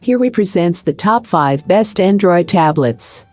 Here we presents the top 5 best Android tablets.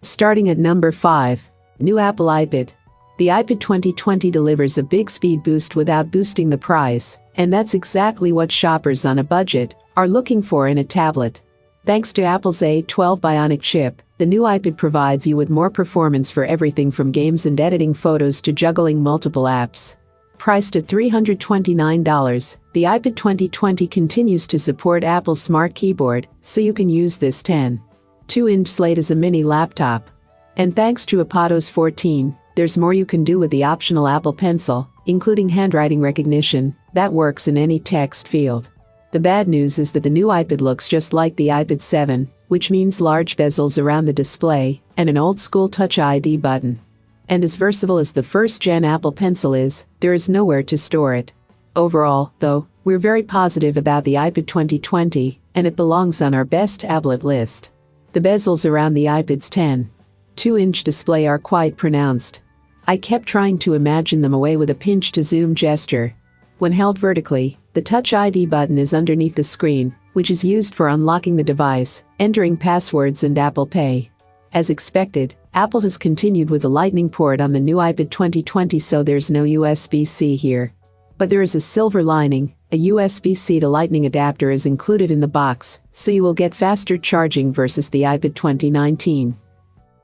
Starting at number 5. New Apple iPad. The iPad 2020 delivers a big speed boost without boosting the price, and that's exactly what shoppers on a budget are looking for in a tablet. Thanks to Apple's A12 Bionic chip, the new iPad provides you with more performance for everything from games and editing photos to juggling multiple apps. Priced at $329, the iPad 2020 continues to support Apple's Smart Keyboard, so you can use this 10.2-inch slate as a mini laptop. And thanks to iPadOS 14, there's more you can do with the optional Apple Pencil, including handwriting recognition, that works in any text field. The bad news is that the new iPad looks just like the iPad 7, which means large bezels around the display and an old-school Touch ID button. And as versatile as the first-gen Apple Pencil is, there is nowhere to store it. Overall, though, we're very positive about the iPad 2020, and it belongs on our best tablet list. The bezels around the iPad's 10.2-inch display are quite pronounced. I kept trying to imagine them away with a pinch-to-zoom gesture. When held vertically, the Touch ID button is underneath the screen, which is used for unlocking the device, entering passwords and Apple Pay. As expected, Apple has continued with the Lightning port on the new iPad 2020, so there's no USB-C here. But there is a silver lining: a USB-C to Lightning adapter is included in the box, so you will get faster charging versus the iPad 2019.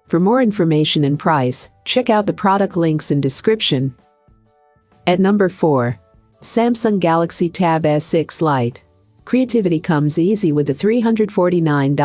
For more information and price, check out the product links in description. At number 4. Samsung Galaxy Tab S6 Lite. Creativity comes easy with the $349.99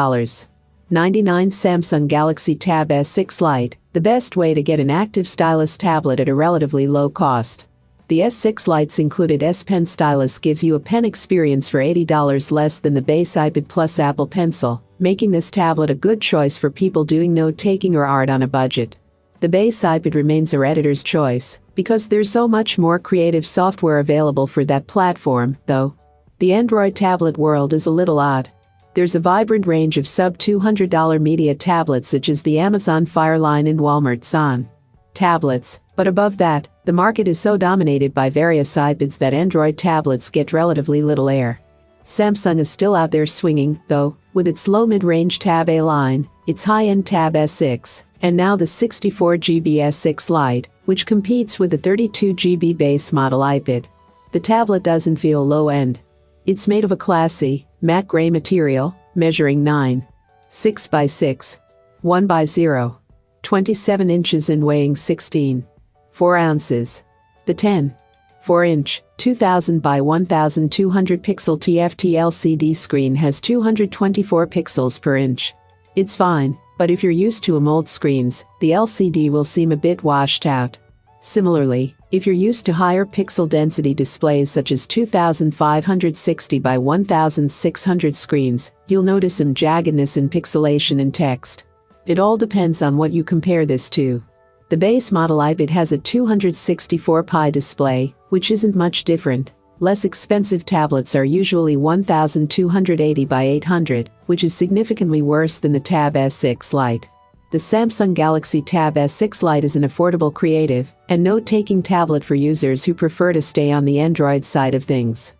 Samsung Galaxy Tab S6 Lite, the best way to get an active stylus tablet at a relatively low cost. The S6 Lite's included S Pen stylus gives you a pen experience for $80 less than the base iPad Plus Apple Pencil, making this tablet a good choice for people doing note-taking or art on a budget. The base iPad remains our editor's choice, because there's so much more creative software available for that platform, though. The Android tablet world is a little odd. There's a vibrant range of sub-$200 media tablets such as the Amazon Fire line and Walmart's On tablets, but above that, the market is so dominated by various iPads that Android tablets get relatively little air. Samsung is still out there swinging, though, with its low mid-range Tab A line, its high-end Tab S6, and now the 64GB S6 Lite, which competes with the 32GB base model iPad. The tablet doesn't feel low-end. It's made of a classy, matte gray material, measuring 9.6 by 6, 1 by 0, 27 inches and weighing 16.4 ounces. The 10.4-inch, 2000 by 1200 pixel TFT LCD screen has 224 pixels per inch. It's fine, but if you're used to AMOLED screens, the LCD will seem a bit washed out. Similarly, if you're used to higher pixel density displays such as 2560 by 1600 screens, you'll notice some jaggedness in pixelation and text. It all depends on what you compare this to. The base model iPad has a 264p display, which isn't much different. Less expensive tablets are usually 1280 by 800, which is significantly worse than the Tab S6 Lite. The Samsung Galaxy Tab S6 Lite is an affordable, creative, and note-taking tablet for users who prefer to stay on the Android side of things.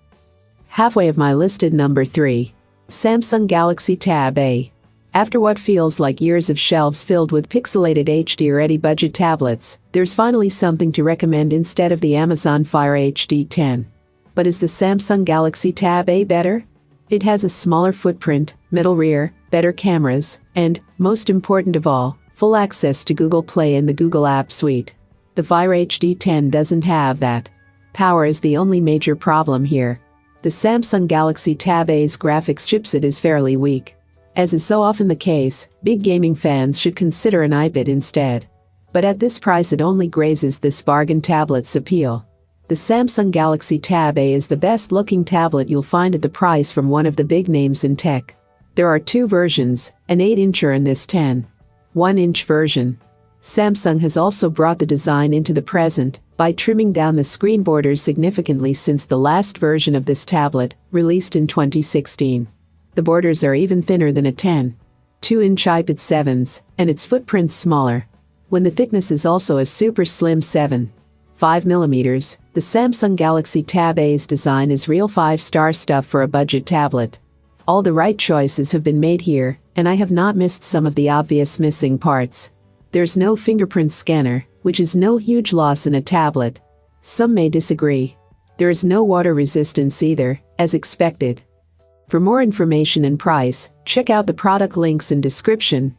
Halfway of my list at number 3. Samsung Galaxy Tab A. After what feels like years of shelves filled with pixelated HD-ready budget tablets, there's finally something to recommend instead of the Amazon Fire HD 10. But is the Samsung Galaxy Tab A better? It has a smaller footprint, middle rear, better cameras, and, most important of all, full access to Google Play and the Google App Suite. The Fire HD 10 doesn't have that. Power is the only major problem here. The Samsung Galaxy Tab A's graphics chipset is fairly weak. As is so often the case, big gaming fans should consider an iPad instead. But at this price it only grazes this bargain tablet's appeal. The Samsung Galaxy Tab A is the best-looking tablet you'll find at the price from one of the big names in tech. There are two versions, an 8-incher and this 10.1-inch version. Samsung has also brought the design into the present by trimming down the screen borders significantly since the last version of this tablet, released in 2016. The borders are even thinner than a 2-inch iPad 7s, and its footprint's smaller. When the thickness is also a super slim 7.5mm, the Samsung Galaxy Tab A's design is real 5-star stuff for a budget tablet. All the right choices have been made here, and I have not missed some of the obvious missing parts. There's no fingerprint scanner, which is no huge loss in a tablet. Some may disagree. There is no water resistance either, as expected. For more information and price, check out the product links in description.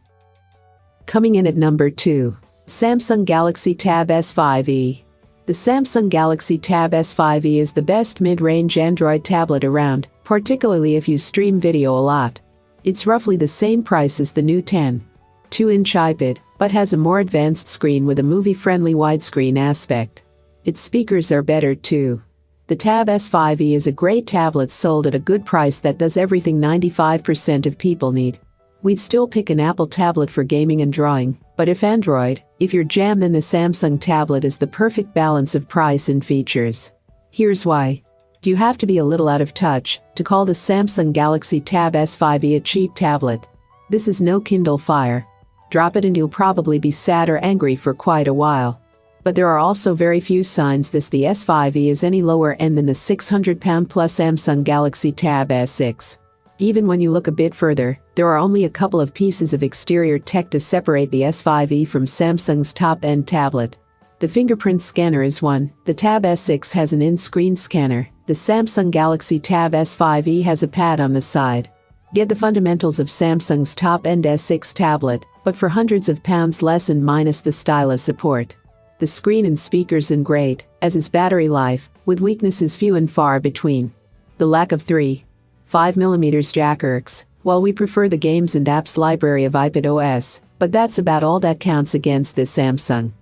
Coming in at number 2. Samsung Galaxy Tab S5e. The Samsung Galaxy Tab S5e is the best mid-range Android tablet around, particularly if you stream video a lot. It's roughly the same price as the new 10.2-inch iPad, but has a more advanced screen with a movie-friendly widescreen aspect. Its speakers are better too. The Tab S5e is a great tablet sold at a good price that does everything 95% of people need. We'd still pick an Apple tablet for gaming and drawing, but if your jam, then the Samsung tablet is the perfect balance of price and features. Here's why. You have to be a little out of touch to call the Samsung Galaxy Tab S5e a cheap tablet. This is no Kindle Fire. Drop it and you'll probably be sad or angry for quite a while. But there are also very few signs the S5e is any lower end than the £600 plus Samsung Galaxy Tab S6. Even when you look a bit further, there are only a couple of pieces of exterior tech to separate the S5e from Samsung's top-end tablet. The fingerprint scanner is one, the Tab S6 has an in-screen scanner, the Samsung Galaxy Tab S5e has a pad on the side. Get the fundamentals of Samsung's top-end S6 tablet, but for hundreds of pounds less and minus the stylus support. The screen and speakers are great, as is battery life, with weaknesses few and far between. The lack of 3.5mm jack irks, while we prefer the games and apps library of iPad OS, but that's about all that counts against this Samsung.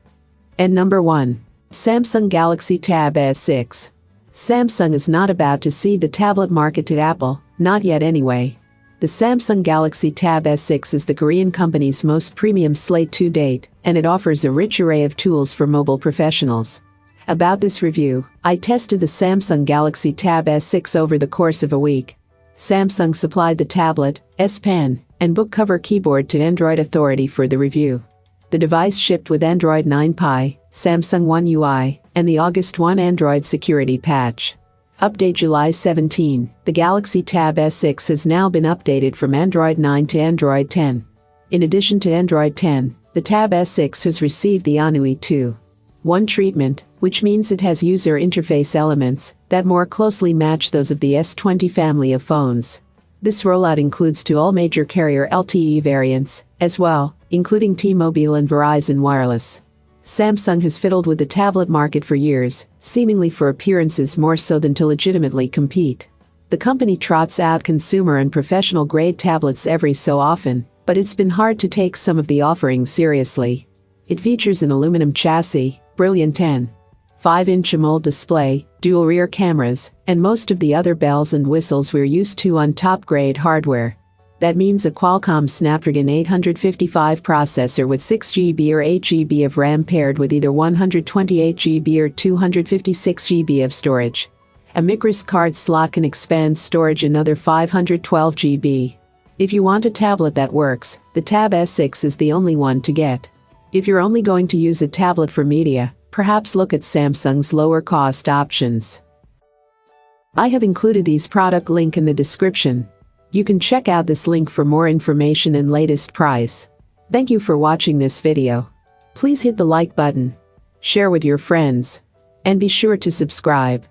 And number 1. Samsung Galaxy Tab S6. Samsung is not about to cede the tablet market to Apple, not yet anyway. The Samsung Galaxy Tab S6 is the Korean company's most premium slate to date, and it offers a rich array of tools for mobile professionals. About this review, I tested the Samsung Galaxy Tab S6 over the course of a week. Samsung supplied the tablet, S Pen, and book cover keyboard to Android Authority for the review. The device shipped with Android 9 Pie, Samsung One UI, and the August 1 Android security patch. Update July 17, the Galaxy Tab S6 has now been updated from Android 9 to Android 10. In addition to Android 10, the Tab S6 has received the ANUI 2.1 treatment, which means it has user interface elements that more closely match those of the S20 family of phones. This rollout includes to all major carrier LTE variants, as well, including T-Mobile and Verizon Wireless. Samsung has fiddled with the tablet market for years, seemingly for appearances more so than to legitimately compete. The company trots out consumer and professional-grade tablets every so often, but it's been hard to take some of the offerings seriously. It features an aluminum chassis, brilliant 10.5-inch AMOLED display, dual rear cameras, and most of the other bells and whistles we're used to on top-grade hardware. That means a Qualcomm Snapdragon 855 processor with 6GB or 8GB of RAM paired with either 128GB or 256GB of storage. A microSD card slot can expand storage another 512GB. If you want a tablet that works, the Tab S6 is the only one to get. If you're only going to use a tablet for media, perhaps look at Samsung's lower-cost options. I have included these product link in the description. You can check out this link for more information and latest price. Thank you for watching this video. Please hit the like button, share with your friends, and be sure to subscribe.